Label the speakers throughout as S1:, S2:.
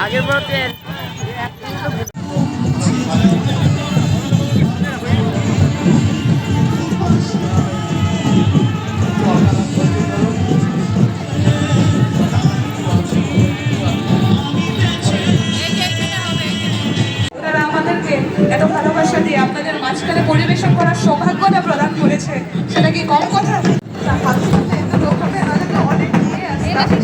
S1: আগের বড়তে
S2: আমাদেরকে এত ভালোবাসা দিয়ে আপনাদের মাঝখানে পরিবেশন করার সৌভাগ্যটা প্রদান করেছে, সেটা কি কম কথা? অনেক নিয়ে আসে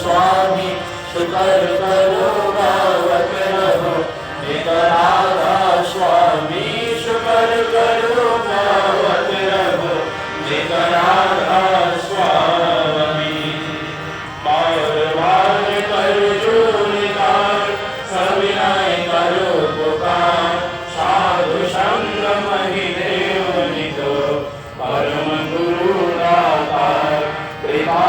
S3: स्वामी शुकर करो गावत रहो नितराधा स्वामी शुकर करो गावत रहो नितराधा स्वामी बार बार कर जो निकार सविनय करो पुकार साधु संग महिदेव नितो परम गुरु दातार कृपा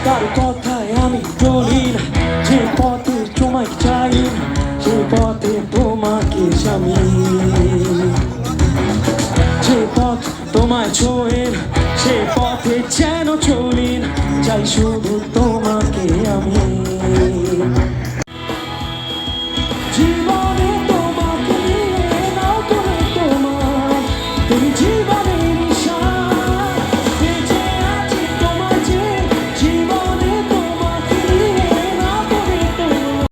S4: কারো কথায় আমি চলি না, যে পথে তোমায় চাই না, সে পথে তোমাকে স্বামী, যে পথ তোমায় ছোঁয়ে না, সে পথে যেন চলি না, চাই শুধু তোমাকে আমি। জীবনে তোমাকে নাও করে তোমার, তুমি জীবন